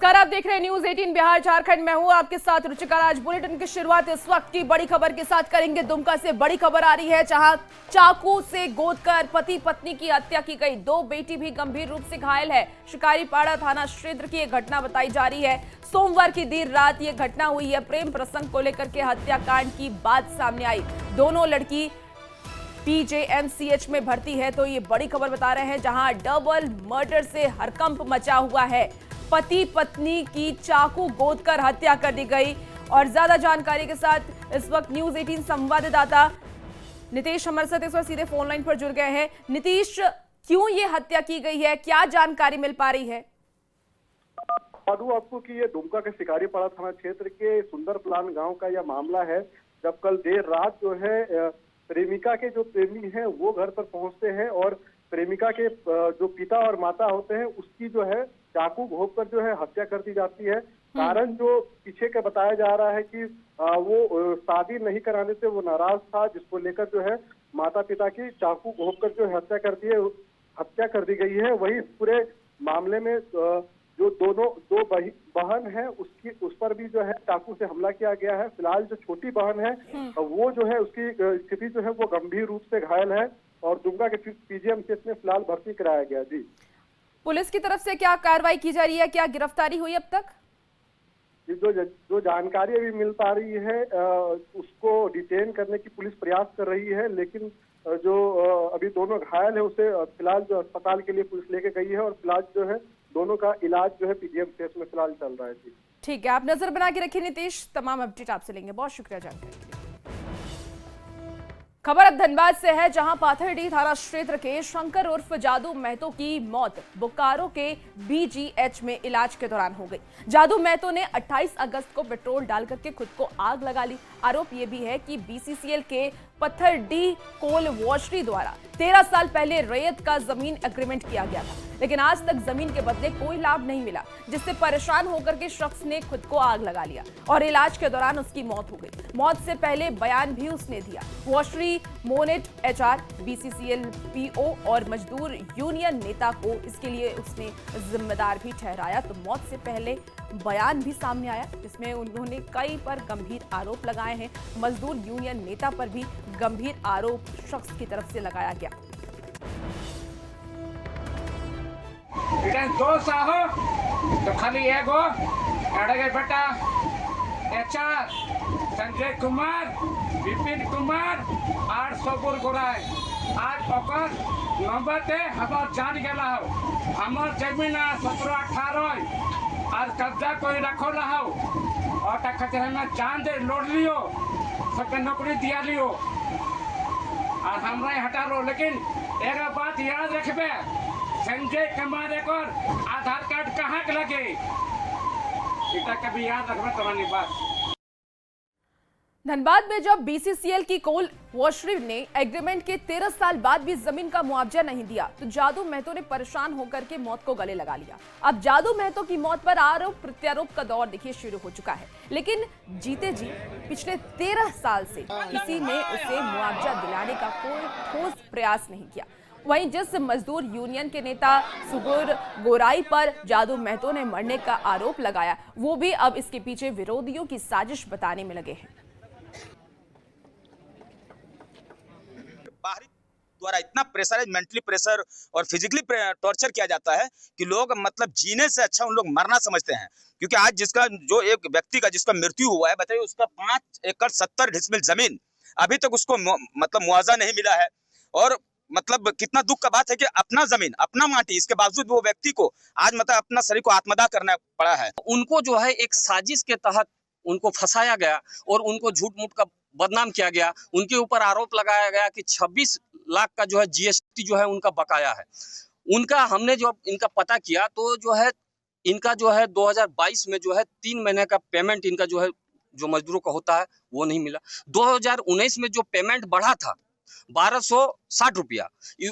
नमस्कार, आप देख रहे हैं न्यूज 18 बिहार झारखंड। मैं हूं आपके साथ रुचिका। आज बुलेटिन की शुरुआत इस वक्त की बड़ी खबर के साथ करेंगे। दुमका से बड़ी खबर आ रही है, जहां चाकू से गोदकर पति पत्नी की हत्या की गई। दो बेटी भी गंभीर रूप से घायल है। शिकारीपाड़ा थाना क्षेत्र की यह घटना बताई जा रही है। सोमवार की देर रात यह घटना हुई है। प्रेम प्रसंग को लेकर के हत्याकांड की बात सामने आई। दोनों लड़की PJMCH में भर्ती है। तो ये बड़ी खबर बता रहे हैं, जहां डबल मर्डर से हड़कंप मचा हुआ है। पति पत्नी की चाकू गोदकर हत्या कर दी गई। और ज्यादा जानकारी के साथ इस वक्त न्यूज 18 संवाददाता नीतीश हमारे साथ इस वक्त सीधे फोन लाइन पर जुड़ गए हैं। नीतीश, क्यों ये हत्या की गई है, क्या जानकारी मिल पा रही है? बता दूं आपको कि ये दुमका के शिकारीपाड़ा थाना क्षेत्र के सुंदर प्लान गांव का यह मामला है। जब कल देर रात जो है प्रेमिका के जो प्रेमी हैं वो घर पर पहुंचते हैं और प्रेमिका के जो पिता और माता होते हैं उसकी जो है चाकू घोंपकर जो है हत्या कर दी जाती है। कारण जो पीछे का बताया जा रहा है कि वो शादी नहीं कराने से वो नाराज था, जिसको लेकर जो है माता पिता की चाकू घोंपकर जो हत्या कर दी गई है। वही पूरे मामले में जो दो बहन है उस पर भी जो है चाकू से हमला किया गया है। फिलहाल जो छोटी बहन है वो जो है उसकी स्थिति जो है वो गंभीर रूप से घायल है और दुमका के PJMCH में फिलहाल भर्ती कराया गया। जी, पुलिस की तरफ से क्या कार्रवाई की जा रही है, क्या गिरफ्तारी हुई अब तक? जो जानकारी अभी मिल पा रही है उसको डिटेन करने की पुलिस प्रयास कर रही है, लेकिन जो अभी दोनों घायल है उसे फिलहाल जो अस्पताल के लिए पुलिस लेके गई है और फिलहाल जो है दोनों का इलाज जो है PJMCH में फिलहाल चल रहा है। जी ठीक है, आप नजर बना के रखिए नीतीश। तमाम अपडेट आपसे लेंगे। बहुत शुक्रिया जानकारी के लिए। खबर अब धनबाद से है, जहां पाथरडीह थाना क्षेत्र के शंकर उर्फ जादू महतो की मौत बोकारो के BGH में इलाज के दौरान हो गई। जादू महतो ने 28 अगस्त को पेट्रोल डालकर के खुद को आग लगा ली। आरोप यह भी है कि BCCL के पत्थरडीह कोल वॉशरी द्वारा 13 साल पहले रैयत का जमीन एग्रीमेंट किया गया था, लेकिन आज तक जमीन के बदले कोई लाभ नहीं मिला, जिससे परेशान होकर के शख्स ने खुद को आग लगा लिया और इलाज के दौरान उसकी मौत हो गई। मौत से पहले बयान भी उसने दिया। Washery Monnet HR, BCCL PO और मजदूर यूनियन नेता को इसके लिए उसने जिम्मेदार भी ठहराया। तो मौत से पहले बयान भी सामने आया, जिसमें उन्होंने कई पर गंभीर आरोप लगाए हैं। मजदूर यूनियन नेता पर भी गंभीर आरोप शख्स की तरफ से लगाया गया। दो साहो तो खाली एगो अड़गे बेटा HR संजय कुमार, विपिन कुमार और सबुर गोराई आज ओकर नंबर ते हमार जान गेला हो। हमार जमीन 17-18 आज कब्जा कोई रखो ना हो और खतरे में जान दे लोड लियो, सबके नौकरी दिया लियो और हमरा हटा लो। लेकिन एक बात याद रखबे, संजय कुमार एक आधार कार्ड कहाँ के लगे, इतना कभी याद रखबे तुम्हारी बात। धनबाद में जब BCCL की कोल वॉशरी ने एग्रीमेंट के 13 साल बाद भी जमीन का मुआवजा नहीं दिया, तो जादू महतो ने परेशान होकर के मौत को गले लगा लिया। अब जादू महतो की मौत पर आरोप प्रत्यारोप का दौर देखिए शुरू हो चुका है, लेकिन जीते जी पिछले 13 साल से किसी ने उसे मुआवजा दिलाने का कोई ठोस प्रयास नहीं किया। वहीं जिस मजदूर यूनियन के नेता सुबुर गोराई पर जादू महतो ने मरने का आरोप लगाया, वो भी अब इसके पीछे विरोधियों की साजिश बताने में लगे हैं। बाहरी द्वारा इतना प्रेशराइज, मेंटली प्रेशर और फिजिकली टॉर्चर किया जाता है कि लोग मतलब जीने से अच्छा उन लोग मरना समझते हैं। क्योंकि आज जिसका जो एक व्यक्ति का जिसका मृत्यु हुआ है, बताइए उसका 5 एकड़ 70 डिसमिल जमीन अभी तक उसको मतलब मुआवजा नहीं मिला है। और मतलब कितना दुख का बात है कि अपना जमीन अपना माटी, इसके बावजूद वो व्यक्ति को आज मतलब अपना शरीर को आत्मदाह करना पड़ा है। उनको जो है एक साजिश के तहत उनको फंसाया गया और उनको झूठ मूठ का बदनाम किया गया। उनके ऊपर आरोप लगाया गया कि 26 लाख का जो है GST जो है उनका बकाया है। उनका हमने जो इनका पता किया तो जो है इनका जो है 2022 में जो है 3 महीने का पेमेंट इनका जो है जो मजदूरों का होता है वो नहीं मिला। 2019 में जो पेमेंट बढ़ा था 1260 रुपया,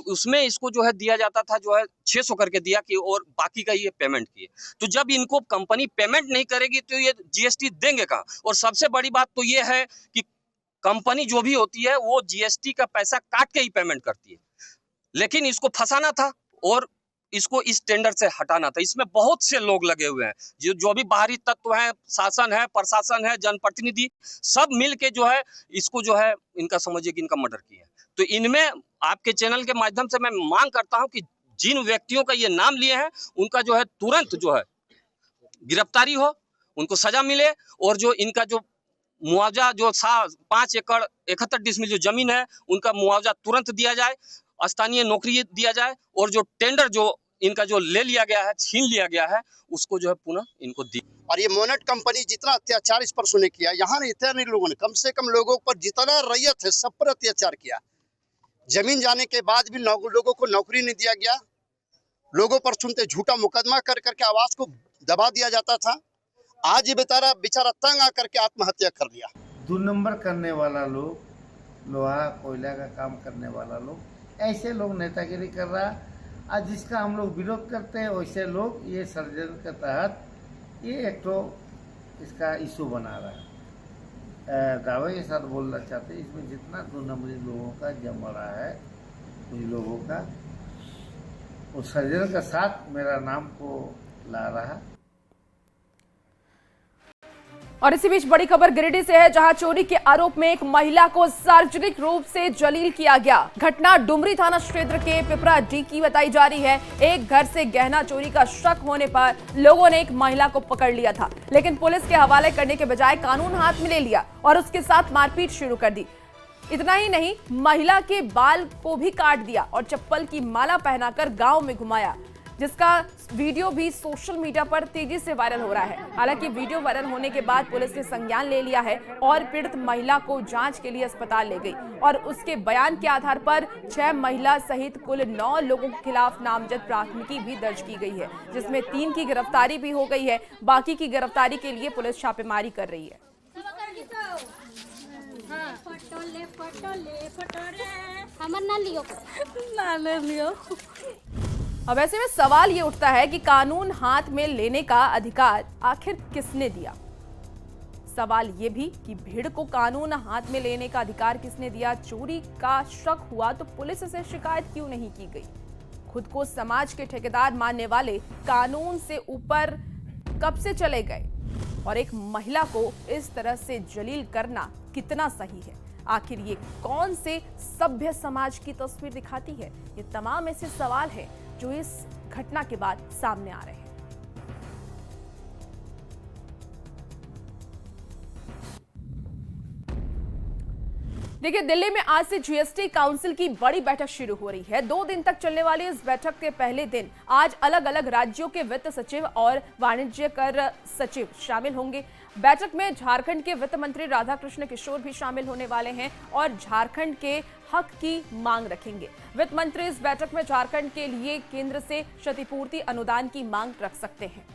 उसमें इसको जो है दिया जाता था जो है 600 करके दिया कि और बाकी का ये पेमेंट किए। तो जब इनको कंपनी पेमेंट नहीं करेगी तो ये GST देंगे कहाँ? और सबसे बड़ी बात तो ये है कि कंपनी जो भी होती है वो GST का पैसा काट के ही पेमेंट करती है, लेकिन इसको फंसाना था और इसको इस टेंडर से हटाना था। इसमें बहुत से लोग लगे हुए हैं, जो भी बाहरी तत्व हैं, शासन है, प्रशासन है, जनप्रतिनिधि, सब मिल के जो है इसको जो है इनका समझिए कि इनका मर्डर किया है। तो इनमें आपके चैनल के माध्यम से मैं मांग करता हूं कि जिन व्यक्तियों का ये नाम लिए हैं उनका जो है तुरंत जो है गिरफ्तारी हो, उनको सजा मिले, और जो इनका जो मुआवजा जो 5 एकड़ 71 डिसमिल जो जमीन है उनका मुआवजा तुरंत दिया जाए, स्थानीय नौकरी दिया जाए, और जो टेंडर जो इनका जो ले लिया गया है, छीन लिया गया है, उसको जो है पुनः इनको दी। और ये मोनेट कंपनी जितना अत्याचार इस पर सुने किया, यहाँ इतना नहीं लोगों ने, कम से कम लोगों पर जितना रैयत है सब पर अत्याचार किया। जमीन जाने के बाद भी लोगों को नौकरी नहीं दिया गया, लोगों पर सुनते झूठा मुकदमा कर करके आवाज को दबा दिया जाता था। आज ये बेचारा तंग आकर के आत्महत्या कर लिया। 2 नंबर करने वाला लोग, लोहा कोयला का काम करने वाला लोग, ऐसे लोग नेतागिरी कर रहा है। आज जिसका हम लोग विरोध करते हैं वैसे लोग ये षड्यंत्र के तहत ये एक तो इसका इशू बना रहा है। दावे के साथ बोलना चाहते हैं इसमें जितना 2 नंबरी लोगों का जम रहा है, कुछ लोगों का उस षड्यंत्र के साथ मेरा नाम को ला रहा है। और इसी बीच बड़ी खबर गिरिडीह से है, जहां चोरी के आरोप में एक महिला को सार्वजनिक रूप से जलील किया गया। घटना डुमरी थाना क्षेत्र के पिपरा डी की बताई जा रही है। एक घर से गहना चोरी का शक होने पर लोगों ने एक महिला को पकड़ लिया था, लेकिन पुलिस के हवाले करने के बजाय कानून हाथ में ले लिया और उसके साथ मारपीट शुरू कर दी। इतना ही नहीं, महिला के बाल को भी काट दिया और चप्पल की माला पहनाकर गांव में घुमाया, जिसका वीडियो भी सोशल मीडिया पर तेजी से वायरल हो रहा है। हालांकि वीडियो वायरल होने के बाद पुलिस ने संज्ञान ले लिया है और पीड़ित महिला को जांच के लिए अस्पताल ले गई और उसके बयान के आधार पर 6 महिला सहित कुल 9 लोगों के खिलाफ नामजद प्राथमिकी भी दर्ज की गई है, जिसमें 3 की गिरफ्तारी भी हो गई है। बाकी की गिरफ्तारी के लिए पुलिस छापेमारी कर रही है। अब ऐसे में सवाल ये उठता है कि कानून हाथ में लेने का अधिकार आखिर किसने दिया। सवाल ये भी कि भीड़ को कानून हाथ में लेने का अधिकार किसने दिया। चोरी का शक हुआ तो पुलिस से शिकायत क्यों नहीं की गई। खुद को समाज के ठेकेदार मानने वाले कानून से ऊपर कब से चले गए और एक महिला को इस तरह से जलील करना कितना सही है। आखिर ये कौन से सभ्य समाज की तस्वीर दिखाती है। ये तमाम ऐसे सवाल हैं जो इस घटना के बाद सामने आ रहे हैं। देखिए, दिल्ली में आज से जीएसटी काउंसिल की बड़ी बैठक शुरू हो रही है। 2 दिन तक चलने वाली इस बैठक के पहले दिन आज अलग अलग राज्यों के वित्त सचिव और वाणिज्य कर सचिव शामिल होंगे। बैठक में झारखंड के वित्त मंत्री राधाकृष्ण किशोर भी शामिल होने वाले हैं और झारखंड के हक की मांग रखेंगे। वित्त मंत्री इस बैठक में झारखंड के लिए केंद्र से क्षतिपूर्ति अनुदान की मांग रख सकते हैं।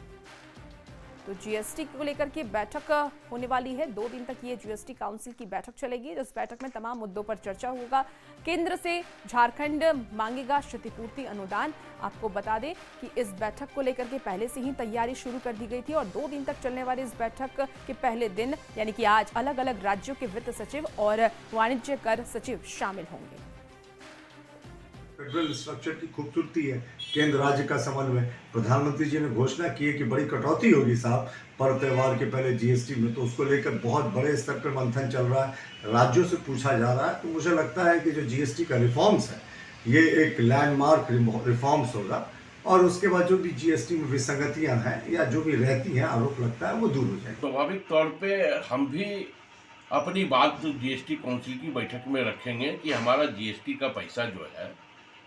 तो जीएसटी को लेकर के बैठक होने वाली है। 2 दिन तक ये जीएसटी काउंसिल की बैठक चलेगी। इस बैठक में तमाम मुद्दों पर चर्चा होगा। केंद्र से झारखंड मांगेगा क्षतिपूर्ति अनुदान। आपको बता दें कि इस बैठक को लेकर के पहले से ही तैयारी शुरू कर दी गई थी और 2 दिन तक चलने वाली इस बैठक के पहले दिन यानी कि आज अलग अलग राज्यों के वित्त सचिव और वाणिज्य कर सचिव शामिल होंगे। फेडरल स्ट्रक्चर की खूबसूरती है, केंद्र राज्य का समन्वय। प्रधानमंत्री जी ने घोषणा की है कि बड़ी कटौती होगी साहब पर्व त्योहार के पहले जीएसटी में, तो उसको लेकर बहुत बड़े स्तर पर मंथन चल रहा है, राज्यों से पूछा जा रहा है। तो मुझे लगता है कि जो जीएसटी का रिफॉर्म्स है ये एक लैंडमार्क रिफॉर्म्स होगा और उसके बाद जो भी जीएसटी में विसंगतियां हैं या जो भी रहती हैं आरोप लगता है वो दूर हो जाएगी। स्वाभाविक तौर पे हम भी अपनी बात जीएसटी काउंसिल की बैठक में रखेंगे कि हमारा जीएसटी का पैसा जो है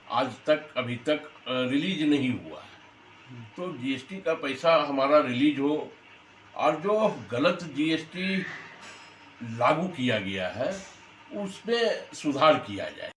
आज तक अभी तक रिलीज नहीं हुआ है, तो जीएसटी का पैसा हमारा रिलीज हो और जो गलत जीएसटी लागू किया गया है उसमें सुधार किया जाए।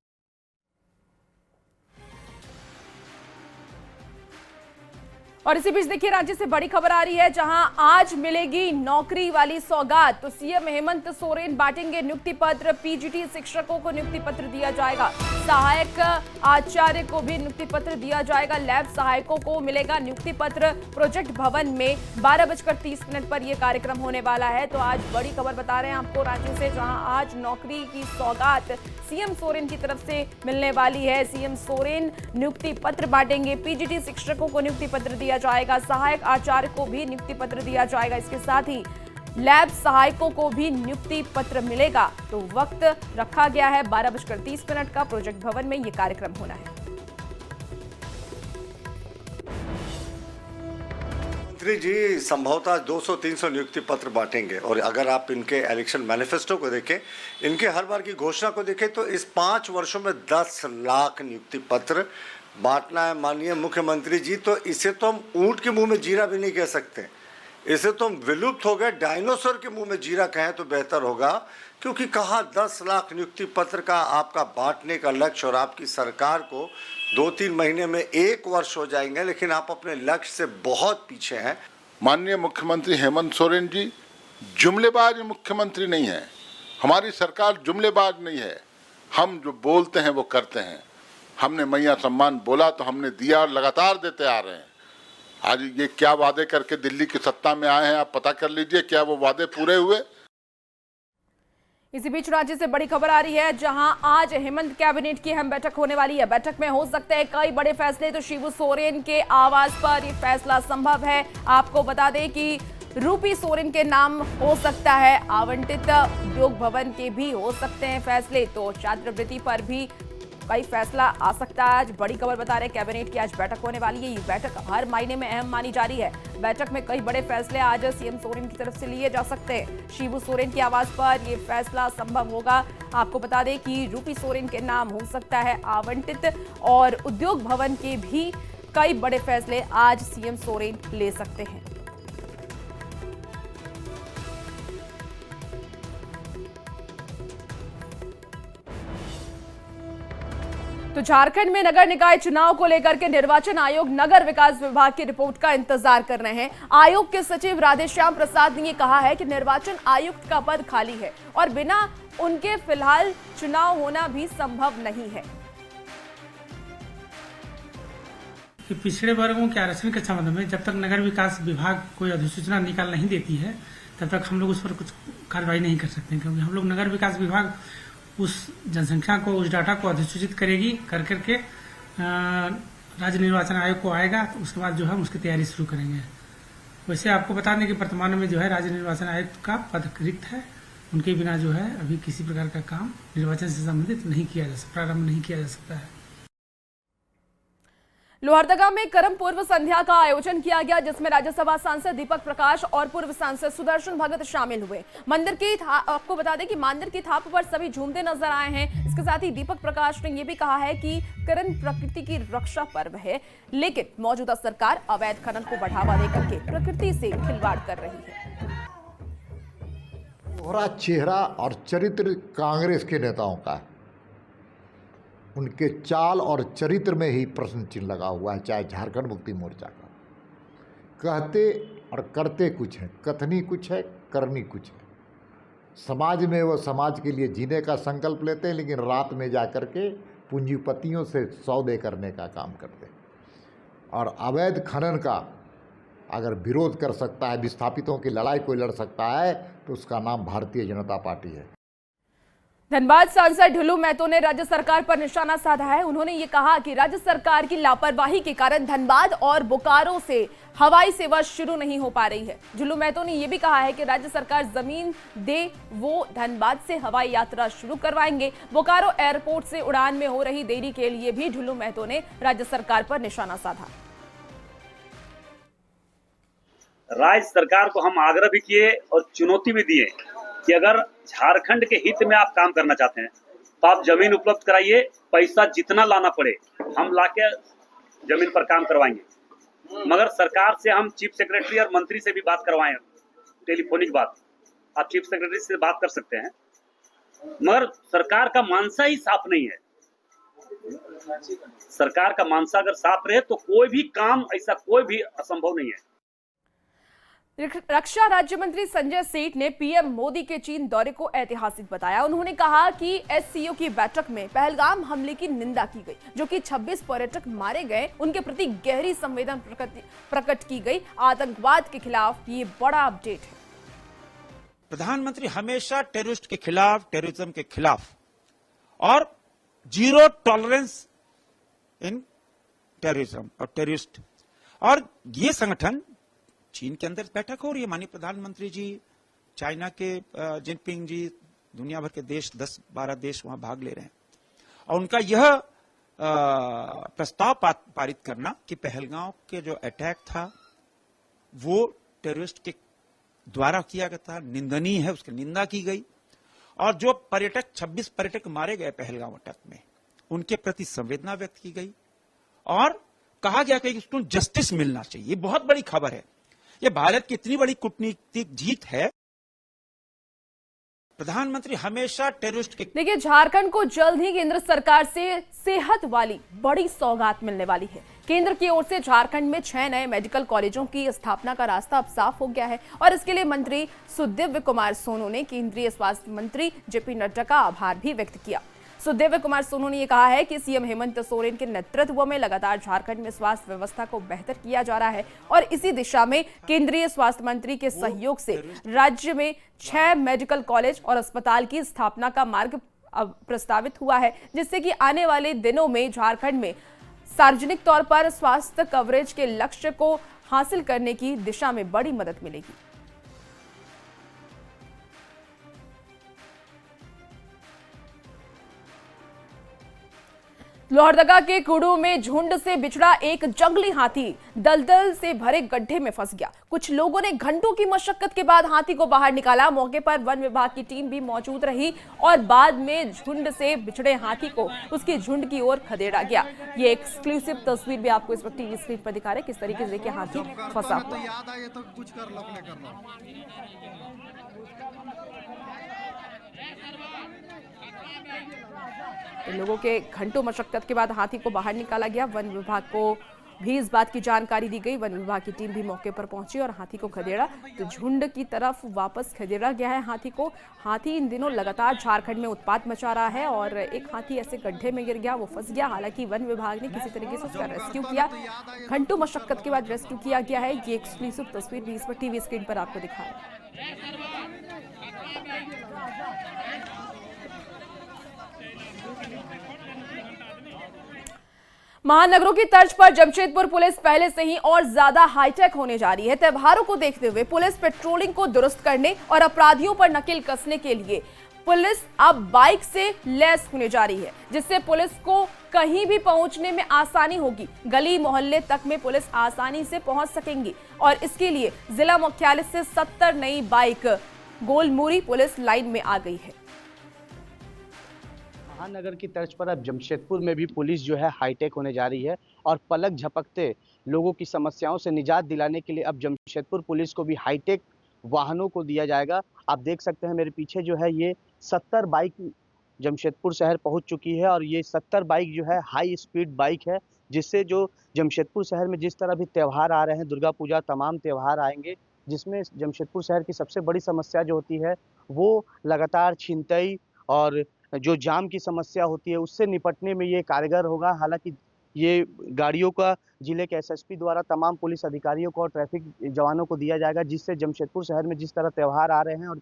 और इसी बीच देखिए राज्य से बड़ी खबर आ रही है, जहां आज मिलेगी नौकरी वाली सौगात। तो सीएम हेमंत सोरेन बांटेंगे नियुक्ति पत्र, पीजीटी शिक्षकों को नियुक्ति पत्र दिया जाएगा, सहायक आचार्य को भी नियुक्ति पत्र दिया जाएगा, लैब सहायकों को मिलेगा नियुक्ति पत्र। प्रोजेक्ट भवन में 12:30 पर यह कार्यक्रम होने वाला है। तो आज बड़ी खबर बता रहे हैं आपको राज्य से, जहां आज नौकरी की सौगात सीएम सोरेन की तरफ से मिलने वाली है। सीएम सोरेन नियुक्ति पत्र बांटेंगे, पीजीटी शिक्षकों को नियुक्ति पत्र दिया जाएगा, सहायक आचार्य को भी नियुक्ति पत्र दिया जाएगा, इसके साथ ही लैब सहायकों को भी नियुक्ति पत्र मिलेगा। तो वक्त रखा गया है 12:30 का, प्रोजेक्ट भवन में यह कार्यक्रम होना है। मंत्री जी संभवतः 200-300 नियुक्ति पत्र बांटेंगे, और अगर आप इनके इलेक्शन मैनिफेस्टो को देखें, इनके हर बार की घोषणा को देखें, तो इस 5 वर्षों में 10 लाख नियुक्ति पत्र बांटना है माननीय मुख्यमंत्री जी। तो इसे तो हम ऊंट के मुंह में जीरा भी नहीं कह सकते, इसे तो हम विलुप्त हो गए डायनासोर के मुंह में जीरा कहें तो बेहतर होगा, क्योंकि कहा 10 लाख नियुक्ति पत्र का आपका बांटने का लक्ष्य, और आपकी सरकार को 2-3 महीने में 1 वर्ष हो जाएंगे, लेकिन आप अपने लक्ष्य से बहुत पीछे हैं। माननीय मुख्यमंत्री हेमंत सोरेन जी जुमलेबाज मुख्यमंत्री नहीं है, हमारी सरकार जुमलेबाज नहीं है, हम जो बोलते हैं वो करते हैं। हमने मैया सम्मान बोला तो हमने दिया और लगातार देते आ रहे हैं। आज ये क्या वादे करके दिल्ली की सत्ता में आए हैं, आप पता कर लीजिए क्या वो वादे पूरे हुए। इसी बीच राज्य से बड़ी खबर आ रही है, जहां आज हेमंत कैबिनेट की अहम बैठक होने वाली है। बैठक में हो सकते हैं कई बड़े फैसले। तो शिबू सोरेन के आवास पर यह फैसला संभव है। आपको बता दें कि रूपी सोरेन के नाम हो सकता है आवंटित, उद्योग भवन के भी हो सकते हैं फैसले। तो छात्रवृत्ति पर भी कई फैसला आ सकता है। आज बड़ी खबर बता रहे कैबिनेट की आज बैठक होने वाली है। ये बैठक हर महीने में अहम मानी जा रही है। बैठक में कई बड़े फैसले आज सीएम सोरेन की तरफ से लिए जा सकते हैं। शिबू सोरेन के आवास पर ये फैसला संभव होगा। आपको बता दें कि रूपी सोरेन के नाम हो सकता है आवंटित, और उद्योग भवन के भी कई बड़े फैसले आज सीएम सोरेन ले सकते हैं। तो झारखंड में नगर निकाय चुनाव को लेकर के निर्वाचन आयोग नगर विकास विभाग की रिपोर्ट का इंतजार कर रहे हैं। आयोग के सचिव राधेश्याम प्रसाद ने कहा है कि निर्वाचन आयुक्त का पद खाली है और बिना उनके फिलहाल चुनाव होना भी संभव नहीं है। पिछड़े वर्गों के आरक्षण के संबंध में जब तक नगर विकास विभाग कोई अधिसूचना निकाल नहीं देती है, तब तक हम लोग उस पर कुछ कार्रवाई नहीं कर सकते, क्योंकि हम लोग नगर विकास विभाग उस जनसंख्या को, उस डाटा को अधिसूचित करेगी, कर करके राज्य निर्वाचन आयोग को आएगा। तो उसके बाद जो है उसकी तैयारी शुरू करेंगे। वैसे आपको बता दें कि वर्तमान में जो है राज्य निर्वाचन आयुक्त का पद रिक्त है। उनके बिना जो है अभी किसी प्रकार का काम निर्वाचन से संबंधित नहीं किया जा सकता, प्रारंभ नहीं किया जा सकता है। लोहरदगा में करम पूर्व संध्या का आयोजन किया गया, जिसमें राज्यसभा सांसद दीपक प्रकाश और पूर्व सांसद सुदर्शन भगत शामिल हुए। मंदिर की आपको बता दें कि मंदिर की थाप पर सभी झूमते नजर आए हैं। इसके साथ ही दीपक प्रकाश ने यह भी कहा है कि करम प्रकृति की रक्षा पर्व है, लेकिन मौजूदा सरकार अवैध खनन को बढ़ावा देकर के प्रकृति से खिलवाड़ कर रही है। दोहरा चेहरा और चरित्र कांग्रेस के नेताओं का है। उनके चाल और चरित्र में ही प्रश्न चिन्ह लगा हुआ है, चाहे झारखंड मुक्ति मोर्चा का। कहते और करते कुछ है, कथनी कुछ है, करनी कुछ है। समाज में वो समाज के लिए जीने का संकल्प लेते हैं, लेकिन रात में जाकर के पूंजीपतियों से सौदे करने का काम करते हैं। और अवैध खनन का अगर विरोध कर सकता है, विस्थापितों की लड़ाई कोई लड़ सकता है, तो उसका नाम भारतीय जनता पार्टी है। धनबाद सांसद ढुलू महतो ने राज्य सरकार पर निशाना साधा है। उन्होंने ये कहा कि राज्य सरकार की लापरवाही के कारण धनबाद और बोकारो से हवाई सेवा शुरू नहीं हो पा रही है। ढुलू महतो ने यह भी कहा है कि राज्य सरकार जमीन दे, वो धनबाद से हवाई यात्रा शुरू करवाएंगे। बोकारो एयरपोर्ट से उड़ान में हो रही देरी के लिए भी ढुलू महतो ने राज्य सरकार पर निशाना साधा। राज्य सरकार को हम आग्रह भी किए और चुनौती भी दिए कि अगर झारखंड के हित में आप काम करना चाहते हैं तो आप जमीन उपलब्ध कराइए, पैसा जितना लाना पड़े हम लाके जमीन पर काम करवाएंगे। मगर सरकार से हम चीफ सेक्रेटरी और मंत्री से भी बात करवाएं, टेलीफोनिक बात, आप चीफ सेक्रेटरी से बात कर सकते हैं, मगर सरकार का मानसा ही साफ नहीं है। सरकार का मानसा अगर साफ रहे तो कोई भी काम ऐसा कोई भी असंभव नहीं है। रक्षा राज्य मंत्री संजय सेठ ने पीएम मोदी के चीन दौरे को ऐतिहासिक बताया। उन्होंने कहा कि एससीओ की बैठक में पहलगाम हमले की निंदा की गई, जो कि 26 पर्यटक मारे गए, उनके प्रति गहरी संवेदना प्रकट की गई। आतंकवाद के खिलाफ ये बड़ा अपडेट है। प्रधानमंत्री हमेशा टेररिस्ट के खिलाफ, टेररिज्म के खिलाफ और जीरो टॉलरेंस इन टेररिज्म और टेररिस्ट, और ये संगठन चीन के अंदर बैठक हो रही है। माननीय प्रधानमंत्री जी, चाइना के जिनपिंग जी, दुनिया भर के देश 10-12 देश वहां भाग ले रहे हैं, और उनका यह प्रस्ताव पारित करना कि पहलगांव के जो अटैक था वो टेररिस्ट के द्वारा किया गया था, निंदनीय है, उसकी निंदा की गई। और जो 26 पर्यटक मारे गए पहलगांव अटैक में, उनके प्रति संवेदना व्यक्त की गई और कहा गया कि उसको जस्टिस मिलना चाहिए। ये बहुत बड़ी खबर है, ये भारत की इतनी बड़ी कूटनीतिक जीत है। प्रधानमंत्री हमेशा टेररिस्ट के देखिए, झारखंड को जल्द ही केंद्र सरकार से सेहत वाली बड़ी सौगात मिलने वाली है। केंद्र की ओर से झारखंड में 6 नए मेडिकल कॉलेजों की स्थापना का रास्ता अब साफ हो गया है, और इसके लिए मंत्री सुदिव्य कुमार सोनू ने केंद्रीय स्वास्थ्य मंत्री जेपी नड्डा का आभार भी व्यक्त किया। सुदिव्य कुमार सोनू ने यह कहा है कि सीएम हेमंत सोरेन के नेतृत्व में लगातार झारखंड में स्वास्थ्य व्यवस्था को बेहतर किया जा रहा है, और इसी दिशा में केंद्रीय स्वास्थ्य मंत्री के सहयोग से राज्य में 6 मेडिकल कॉलेज और अस्पताल की स्थापना का मार्ग प्रस्तावित हुआ है, जिससे कि आने वाले दिनों में झारखंड में सार्वजनिक तौर पर स्वास्थ्य कवरेज के लक्ष्य को हासिल करने की दिशा में बड़ी मदद मिलेगी। लोहरदगा के कुड़ू में झुंड से बिछड़ा एक जंगली हाथी दलदल से भरे गड्ढे में फंस गया। कुछ लोगों ने घंटों की मशक्कत के बाद हाथी को बाहर निकाला। मौके पर वन विभाग की टीम भी मौजूद रही और बाद में झुंड से बिछड़े हाथी को उसके झुंड की ओर खदेड़ा गया। ये एक्सक्लूसिव तस्वीर भी आपको इस वक्त टीवी स्क्रीन पर दिखा रहे हैं, किस तरीके से हाथी फंसा हुआ है। लोगों के घंटों मशक्कत के बाद हाथी को बाहर निकाला गया। वन विभाग को भी इस बात की जानकारी दी गई। वन विभाग की टीम भी मौके पर पहुंची और हाथी को खदेड़ा, तो झुंड की तरफ वापस खदेड़ा गया है हाथी को। हाथी इन दिनों लगातार झारखंड में उत्पात मचा रहा है और एक हाथी ऐसे गड्ढे में गिर गया, वो फंस गया। हालांकि वन विभाग ने किसी तरीके से उसका रेस्क्यू किया। घंटों मशक्कत के बाद रेस्क्यू किया गया है। ये एक्सक्लूसिव तस्वीर भी इस पर टीवी स्क्रीन पर आपको दिखा रहे हैं। महानगरों की तर्ज पर जमशेदपुर पुलिस पहले से ही और ज्यादा हाईटेक होने जा रही है। त्योहारों को देखते हुए पुलिस पेट्रोलिंग को दुरुस्त करने और अपराधियों पर नकेल कसने के लिए पुलिस अब बाइक से लैस होने जा रही है, जिससे पुलिस को कहीं भी पहुंचने में आसानी होगी। गली मोहल्ले तक में पुलिस आसानी से पहुंच सकेंगी और इसके लिए जिला मुख्यालय से 70 नई बाइक गोलमुरी पुलिस लाइन में आ गई है। महानगर की तर्ज पर अब जमशेदपुर में भी पुलिस जो है हाईटेक होने जा रही है और पलक झपकते लोगों की समस्याओं से निजात दिलाने के लिए अब जमशेदपुर पुलिस को भी हाईटेक वाहनों को दिया जाएगा। आप देख सकते हैं मेरे पीछे जो है ये 70 बाइक जमशेदपुर शहर पहुंच चुकी है और ये 70 बाइक जो है हाई स्पीड बाइक है, जिससे जो जमशेदपुर शहर में जिस तरह भी त्यौहार आ रहे हैं, दुर्गा पूजा, तमाम त्यौहार आएंगे, जिसमें जमशेदपुर शहर की सबसे बड़ी समस्या जो होती है वो लगातार छिनतई और जो जाम की समस्या होती है उससे निपटने में ये कारगर होगा। हालांकि ये गाड़ियों का जिले के एसएसपी द्वारा तमाम पुलिस अधिकारियों को और ट्रैफिक जवानों को दिया जाएगा, जिससे जमशेदपुर शहर में जिस तरह त्यौहार आ रहे हैं और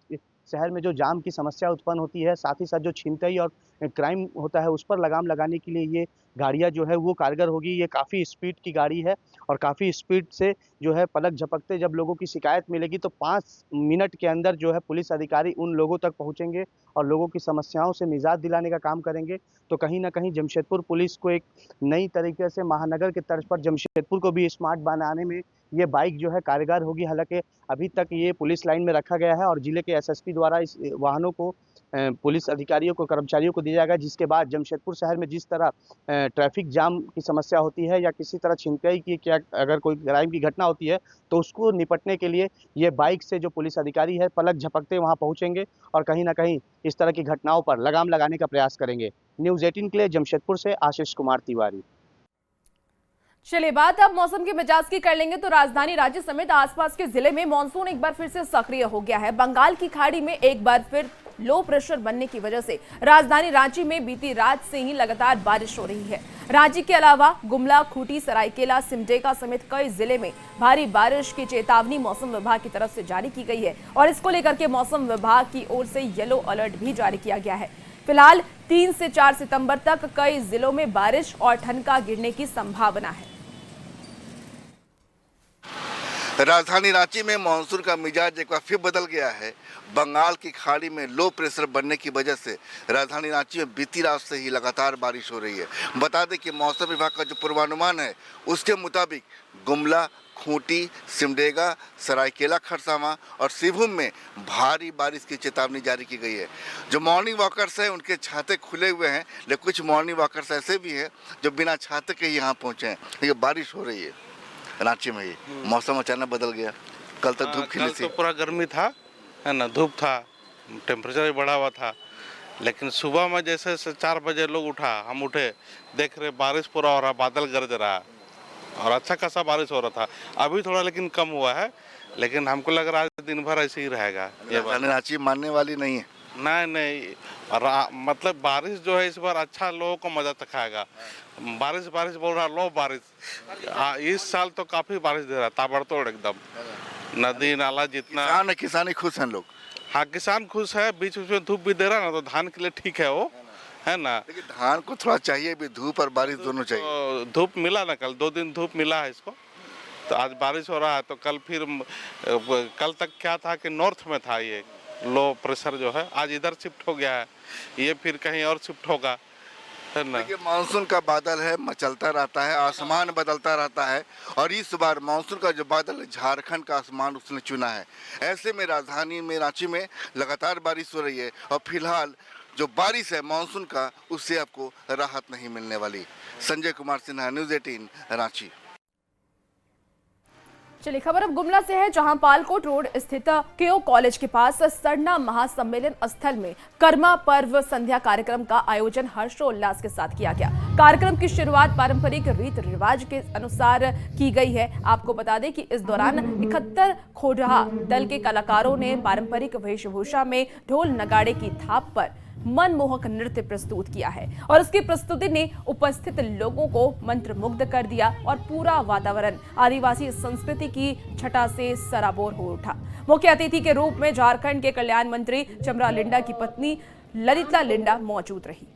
शहर में जो जाम की समस्या उत्पन्न होती है, साथ ही साथ जो छिनतई और क्राइम होता है उस पर लगाम लगाने के लिए ये गाड़ियाँ जो है वो कारगर होगी। ये काफ़ी स्पीड की गाड़ी है और काफ़ी स्पीड से जो है पलक झपकते जब लोगों की शिकायत मिलेगी तो 5 मिनट के अंदर जो है पुलिस अधिकारी उन लोगों तक पहुंचेंगे और लोगों की समस्याओं से निजात दिलाने का काम करेंगे। तो कहीं ना कहीं जमशेदपुर पुलिस को एक नई तरीके से महानगर के तर्ज पर जमशेदपुर को भी स्मार्ट बनाने में ये बाइक जो है कारगर होगी। हालांकि अभी तक ये पुलिस लाइन में रखा गया है और जिले के एसएसपी द्वारा इस वाहनों को पुलिस अधिकारियों को, कर्मचारियों को दिया जाएगा, जिसके बाद जमशेदपुर शहर में जिस तरह ट्रैफिक जाम की समस्या होती है या किसी तरह छिनतई की, क्या अगर कोई क्राइम की घटना होती है तो उसको निपटने के लिए ये बाइक से जो पुलिस अधिकारी है पलक झपकते वहां पहुंचेंगे और कहीं ना कहीं इस तरह की घटनाओं पर लगाम लगाने का प्रयास करेंगे। न्यूज़ 18 के लिए जमशेदपुर से आशीष कुमार तिवारी। चलिए बात अब मौसम के मिजाज की कर लेंगे तो राजधानी रांची समेत आसपास के जिले में मानसून एक बार फिर से सक्रिय हो गया है। बंगाल की खाड़ी में एक बार फिर लो प्रेशर बनने की वजह से राजधानी रांची में बीती रात से ही लगातार बारिश हो रही है। रांची के अलावा गुमला, खूंटी, सरायकेला, सिमडेगा समेत कई जिले में भारी बारिश की चेतावनी मौसम विभाग की तरफ से जारी की गई है और इसको लेकर के मौसम विभाग की ओर से येलो अलर्ट भी जारी किया गया है। फिलहाल 3 से 4 सितंबर तक कई जिलों में बारिश और ठनका गिरने की संभावना है। राजधानी रांची में मानसून का मिजाज एक बार फिर बदल गया है। बंगाल की खाड़ी में लो प्रेशर बनने की वजह से राजधानी रांची में बीती रात से ही लगातार बारिश हो रही है। बता दें कि मौसम विभाग का जो पूर्वानुमान है उसके मुताबिक गुमला, खूंटी, सिमडेगा, सरायकेला खरसावां और सिवुम में भारी बारिश की चेतावनी जारी की गई है। जो मॉर्निंग वॉकर्स हैं उनके छाते खुले हुए हैं, लेकिन कुछ मॉर्निंग वॉकर्स ऐसे भी हैं जो बिना छाते के ही यहाँ पहुँचे हैं। लेकिन बारिश हो रही है रांची में ही। मौसम अचानक बदल गया। कल तक धूप खिली थी, तो पूरा गर्मी था, है ना, धूप था, टेम्परेचर भी बढ़ा हुआ था। लेकिन सुबह में जैसे 4 बजे लोग उठा, हम उठे, देख रहे बारिश पूरा हो रहा, बादल गरज रहा और अच्छा खासा बारिश हो रहा था। अभी थोड़ा लेकिन कम हुआ है, लेकिन हमको लग रहा है दिन भर ऐसे ही रहेगा। ये रांची मानने वाली नहीं है। नहीं, मतलब बारिश जो है इस बार अच्छा लोगों को मजा चखाएगा। बारिश बोल रहा, लो बारिश इस साल तो काफी बारिश दे रहा, ताबड़तोड़ एकदम, नदी नाला जितना। किसानी खुश हैं लोग। हाँ, किसान खुश है। बीच में धूप भी दे रहा ना, तो धान के लिए ठीक है वो, है ना। लेकिन धान को थोड़ा चाहिए भी, धूप और बारिश दोनों चाहिए। तो धूप मिला ना, कल 2 दिन धूप मिला है इसको, तो आज बारिश हो रहा है। तो कल फिर कल तक क्या था कि नॉर्थ में था ये लो प्रेशर जो है, आज इधर शिफ्ट हो गया है, ये फिर कहीं और शिफ्ट होगा, है ना। देखिए मानसून का बादल है, मचलता रहता है, आसमान बदलता रहता है और इस बार मानसून का जो बादल है झारखंड का आसमान उसने चुना है। ऐसे में राजधानी में रांची में लगातार बारिश हो रही है और फिलहाल जो बारिश है मानसून का, उससे आपको राहत नहीं मिलने वाली। संजय कुमार सिन्हा, न्यूज़ 18 रांची। चलिए खबर अब गुमला से है, जहां पालकोट रोड स्थित केओ कॉलेज के पास सरना महासम्मेलन स्थल में कर्मा पर्व संध्या कार्यक्रम का आयोजन हर्षोल्लास के साथ किया गया। कार्यक्रम की शुरुआत पारंपरिक रीत रिवाज के अनुसार की गई है। आपको बता दें कि इस दौरान 71 खोरहा दल के कलाकारों ने पारंपरिक वेशभूषा में ढोल नगाड़े की थाप पर मनमोहक नृत्य प्रस्तुत किया है और उसकी प्रस्तुति ने उपस्थित लोगों को मंत्रमुग्ध कर दिया और पूरा वातावरण आदिवासी संस्कृति की छटा से सराबोर हो उठा। मुख्य अतिथि के रूप में झारखंड के कल्याण मंत्री चमरा लिंडा की पत्नी ललिता लिंडा मौजूद रही।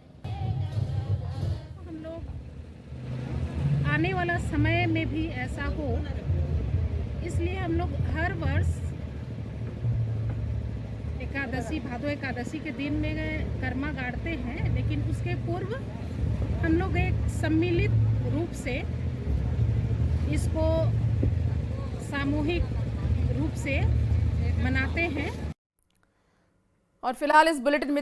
हम लोग आने वाला समय में भी ऐसा हो, इसलिए हम लोग हर वर्ष एकादशी, भादो एकादशी के दिन में कर्मा गाड़ते हैं, लेकिन उसके पूर्व हम लोग एक सम्मिलित रूप से इसको सामूहिक रूप से मनाते हैं। और फिलहाल इस बुलेटिन में